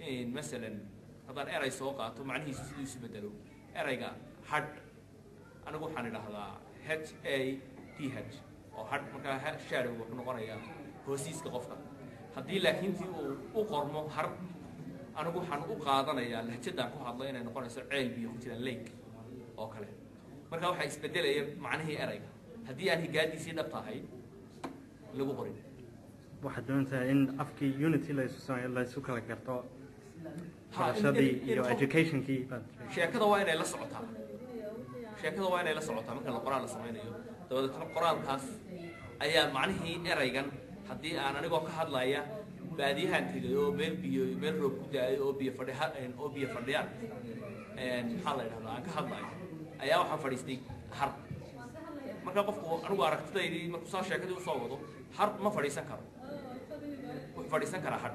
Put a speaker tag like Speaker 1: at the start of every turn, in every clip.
Speaker 1: مثلا هذا إيري سوقاته معناه سيدو يسبدلو إيريجا هاد أنا أقول حنا هذا HATH أو هاد مكان شارع ونقرأ هو سيس كقفة هذه لكن في أقرمه هرب أنا أقول حنا أقاضنا يا لهجة كو هذا أنا نقول يصير عيل بيخوتي الليك أو كله مركا واحد يسبدل معناه إيريجا هذه يعني قاعد يصير نبتهاي لو قريب
Speaker 2: waxaad doontaa in afkii unity la isu kala garto barashadii iyo educationkii
Speaker 1: sheekada waa inay la socotaa marka la qoraal la samaynayo dabadna qoraalkaas ayaa macnihii eraygan haddii aan anigoo ka hadlaya baadiyahan tagay oo meel roob ku daay oo biyo fadhiyaan maxaa la yidhahdaa aan ka hadlayo ayaa waxaan fadhiistay har marka qofku anigu aragtidaydii markuu saa sheekadii usoo wado har ma fadhiisan karo fadhiisan karaa har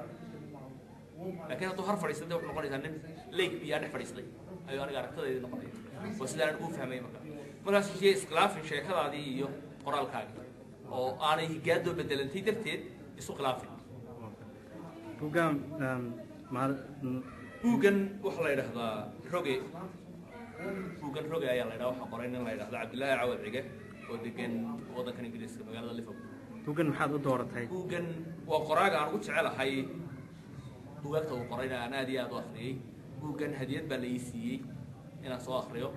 Speaker 1: laakiin hadduu har fadhiistay wuxuu noqonaysaa nin leeg biyaa dhex fadhiistay ayuu aniga aragtidaydii noqonaya oo sidaan ugu fahmay markaas shey iskhilaafin sheekadaadii iyo qoraalkaagii oo aanay higaadoo bedelantay darteed isu khilaafin buuggan waxa la yidhaahdaa roge ayaa la yidhaha waxaa qoray nin la yidhahda cabdillaahi cawad cige oo degan waddankan ingiriiska magaalada liverpool
Speaker 2: buuggan maxaad u dooratay
Speaker 1: buuggan waa qoraaga aan ugu jecelahay buugaagta uu qorayna aan aad iyo aad u akhriyey buuggan hadiyad baa la ii siiyey inaan soo akhriyo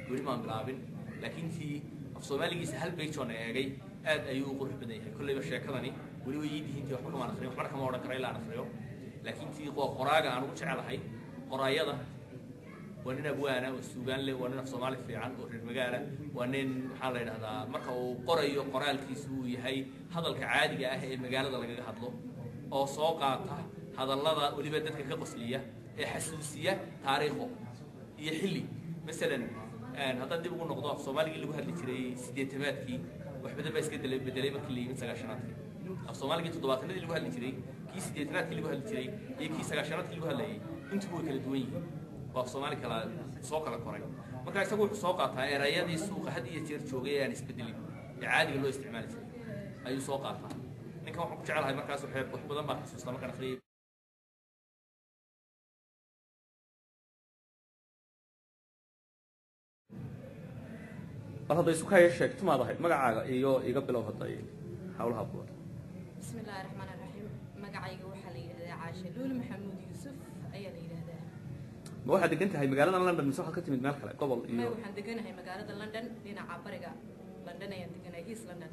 Speaker 1: weli maan bilaabin laakiin tii af soomaaligiisa hal bayjoon eegay aad ayuu u qurux badan yahay kollayba sheekadani weli way ii dihiintii waxba kamaan akhriyo waxbana kama odhan kara ilaa aan akhriyo laakiin tii waa qoraaga aan ugu jecelahay qoraayada waa nin abwaana oo suugaan leh waa nin af soomaali fiican oo reer magaala waa nin maxaa la yidhahdaa marka uu qorayo qoraalkiisu uu yahay hadalka caadiga ah ee magaalada lagaga hadlo oo soo qaata hadallada weliba dadka ka qosliya ee xasuusiya taariikho iyo xilli masalan haddaan dib ugu noqdo af soomaaligii lagu hadli jiray sideetamaadkii wax badan baa iska bedelay markii la yimid sagaashanaadkii af soomaaligii toddobaatanadii lagu hadli jiray kii sideetanaadkii lagu hadli jiray iyo kii sagaashanaadkii lagu hadlayay intuba way kala duwan yihiin waa soomaali kala soo kala koray marka isagu wuxuu soo qaataa erayadii suuqa had iyo jeer joogay ee aan isbedelin ee caadiga loo isticmaali jiray ayuu soo qaataa ninkan waxaan ku jecelahay markaas wax badan baan xasuustaa markaan akhriyay هذا يسوق هاي الشيء تما ضحيت مقعة إيو يقبله هالطريق حولها بقول.
Speaker 3: بسم الله الرحمن الرحيم مقعة يقول حلي عاشة لول محمود يوسف أي ليلة هذا.
Speaker 1: ما واحد كنت هاي مقالة لندن من سوحة كنت من مالك قبل.
Speaker 3: ما واحد دقنا هاي مقالة لندن لنا عبرقة لندن يندقنا إيس لندن.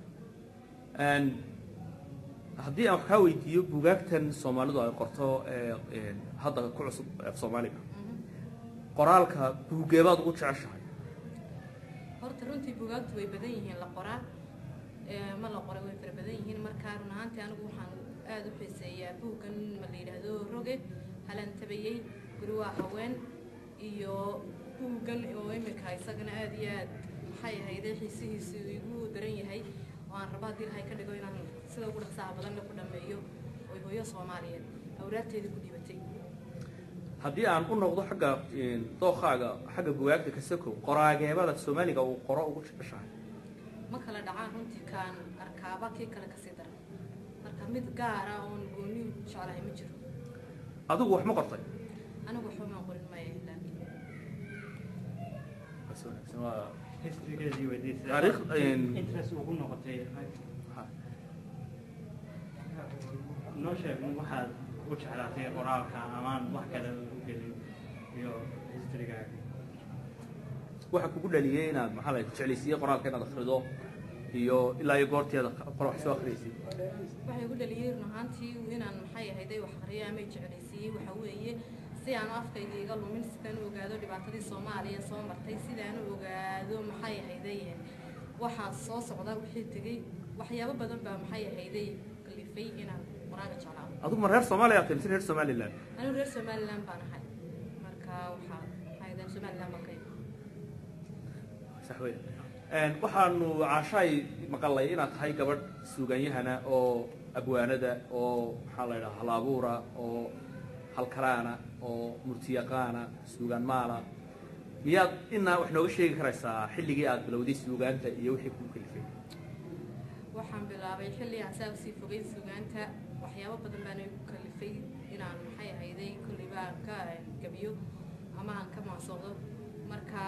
Speaker 1: أن هدي أو حاول يجيب بوجاكتن صومالي ضايع قرطة هذا كل صوب في صومالي. قرالك بوجابات قطع عشان.
Speaker 3: horta runtii buugaagtu way badan yihiin la qoraa ma la qoray way fara badan yihiin markaa run ahaantii anigu waxaan aad u xiiseeyaa buuggan ma la yidhaahdo roge halan tabayey guri waa haween iyo buuggan oo imika isagana aad iyo aad maxay ahayday xiisihiisu igu daran yahay oo aan raba haddii ilahay ka dhigo inaan sida ugu dhaqsaha badanna ku dhammeeyo oo hooyo soomaaliyeed awraadteeda ku dhibatay
Speaker 1: haddii aan u noqdo xagga dookhaaga xagga buugaagta ka sako qoraageebada Soomaaliga uu qoro ugu jeceshahay
Speaker 3: ma kala dhacaan runtii kaan arkaaba kii kale ka sii daran marka mid gaar ah oo gooni jecelahay ma jiro
Speaker 1: adigu wax ma qortay
Speaker 3: anigu waxba ma qorin maayo
Speaker 2: historygeedii weydiisay
Speaker 1: taariikh
Speaker 2: interest ugu noqotay noo sheeg waxaad u jeclaatay qoraalka amaan wax kale u gelin iyo historygaaga
Speaker 1: waxa kugu dhaliyay inaad maxaa la jeclaysiiyay qoraalka inaad akhrido iyo ilaa iyo goorteeda qoro wax soo akhriysay
Speaker 3: waxay ugu dhaliyay run ahaantii inaan maxay ahayday wax akhriyo ama jeclaysiiyay waxa weeye si aan afkayga iga lumin sidaan u ogaado dhibaatadii Soomaaliya soo martay sidaan u ogaado maxay ahayday waxa soo socda wixii tagay waxyaabo badan baa maxay ahayday kalifay inaan qoraalka jeclaado
Speaker 1: adigu mar reer Soomaaliya aad reer Somaliland
Speaker 3: anigu reer Somaliland baan ahay marka waxa hay'adaha Somaliland ma kay
Speaker 1: sax weey waxaanu caashay maqalay inaad tahay gabadh suuganyahana oo abwaanada oo maxaa la yiraahdaa halabuura oo halkaraana oo murtiyaqaana suugan maala miyaad inaa wax nooga sheegi karaysaa xilligii aad bilowday suugaanta iyo wixii ku kalifay
Speaker 3: waxaan bilaabay xilli aan saabsi fogay suugaanta waxyaabo badan baan ku kalifay inaan maxay ahayday kulliba aan ka gabiyo ama aan ka maansoodo marka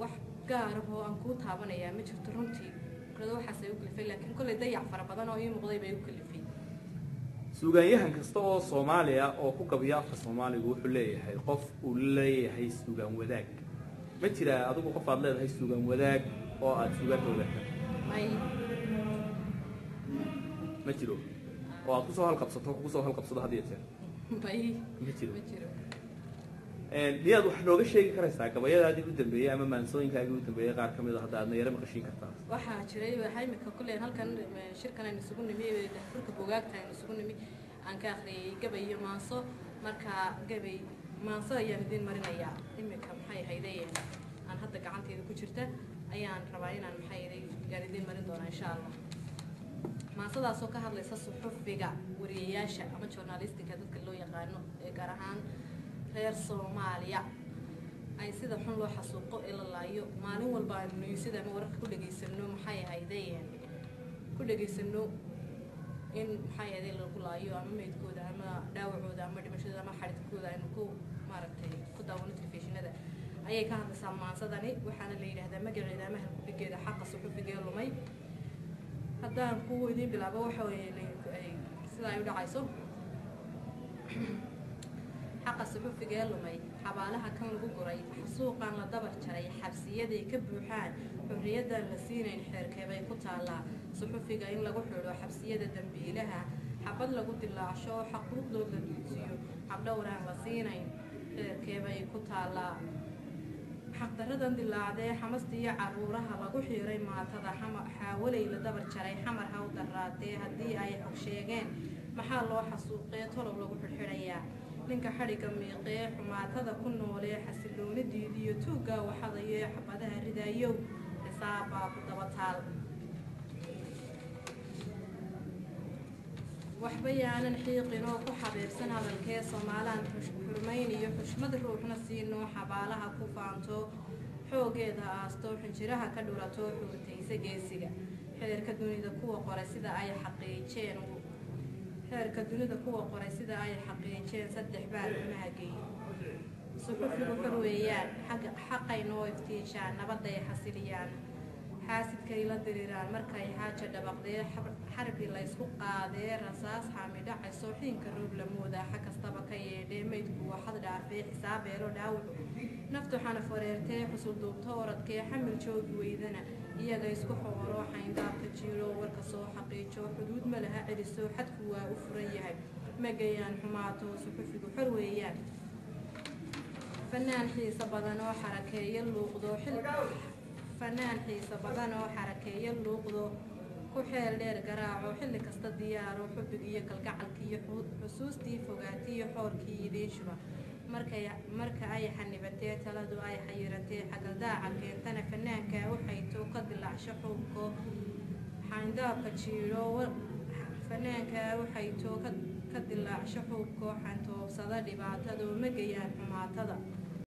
Speaker 3: wax gaar ah oo aan ku taabanayaa ma jirto runtii fikrado waxaas ay u kalifay laakiin kolley dayac fara badan oo ii muuqday bay u kalifay
Speaker 1: suugaanyahan kasta oo Soomaaliya oo ku gabiya afka Soomaaliga wuxuu leeyahay qof uu leeyahay suugaan wadaag ma jira adigu qof aad leedahay suugaan wadaag oo aad suugaan wadaagta ma jiro oo aad ku soo halqabsato hadii jeer ma jiro diyaad wax nooga sheegi karaysaa gabayadaadii u dambeeyay ama maansooyinkaagii u dambeeyay qaar kamid ah hadda aadna yara maqashiin kartaa
Speaker 3: waxaa jiray waxay imika kulleen halkan shirkan aynu isugu nimi daafurka buugaagta aynu isugu nimi aan ka akhriyay gabay iyo maanso marka gabay maanso ayaan idin marinayaa imika maxay ahayday aan hadda gacanteeda ku jirta ayaan rabaa inaan maxay ahayday gaan idin marin doonaa insha allah maasadaasoo ka hadlaysa suxufiga wariyayaasha ama journalistika dadka loo yaqaano ee gaar ahaan reer Soomaaliya ay sida xun loo xasuuqo ee la laayo maalin walba aynu sida ama wararka ku dhageysano maxay ahaydeen ku dhageysano in maxay ahaydeen lagu laayo ama meydkooda ama dhaawacooda ama dhimashada ama xaridkooda aynu ku maaragtay ku daawano telefishinada ayay ka hadlaysaa maansadani waxaana la yiraahdaa magaceeda ama halkubigeeda xaqa suxufiga ee lumay haddaan ku idin bilaabo waxa weeye sida ay u dhacayso xaqa suxufiga ee lumay xabaalaha kan lagu guray suuqan la dabar jaray xabsiyaday ka buuxaan xorriyadan la siinayn xeerkeebay ku taallaa suxufiga in lagu xidho xabsiyada dambiilaha xabad lagu dilaacsho xaquuqdood la duudsiyo xabdhowraan la siinayn xeerkeebay ku taallaa xaqdaradan dilaacdee xamasta iyo caruuraha lagu xiiray maatada xaawalay la dabar jaray xamar ha u daraatee haddii ay xog sheegeen maxaa loo xasuuqee tolow lagu xidhxidhayaa ninka xadhigga miiqee xumaatada ku noolee xasiloonidiidiyo tuuggaa waxadayee xabadaha ridaayow xisaabbaa ku daba taal waxba yaanan xiiqin oo ku xabiibsan hadalkee Soomaalian xurmayn iyo xushmad ruuxna siinoo xabaalaha ku faanto xoogeeda aasto xinjiraha ka dhulato xurtaysa geesiga xeerka dunida kuwa qoray sida ay xaqiijeen saddex baal umaha geeyey suxufigu xor weeyaan xaqay noo iftiishaan nabaday xasiliyaan xaasidkay la diriraan markay xaaja dhabaqdee xarbi la isku qaadee rasaas xaamidhacayso xiinka roob la moodaa xa kastaba ka yeedhee meydku waxad dhaafee xisaabeelo dhaawacu naftu xana fareertee xusul duubto oradkee xamil joogi weydana iyaga isku xooro xayndaabka jiiro warka soo xaqiijo xuduud ma laha celiso xadku waa u furan yahay magayaan xumaato suxufigu xor weeyaan fanaan xiisa badan oo xarakeeyo luuqdo ku xeel dheer garaaco xilli kasta diyaaro xubig iyo kalgacalka iyo xusuustii fogaatiyo xoorkii idiinshuba marka ay xanibatee taladu ay xayiratee xagaldaaca keentana fanaanka waxayto ka dilaacsho xuubko xayndaabka jiiro fanaanka waxayto ka dilaacsho xuubko xantoobsada dhibaatado magayaan xumaatada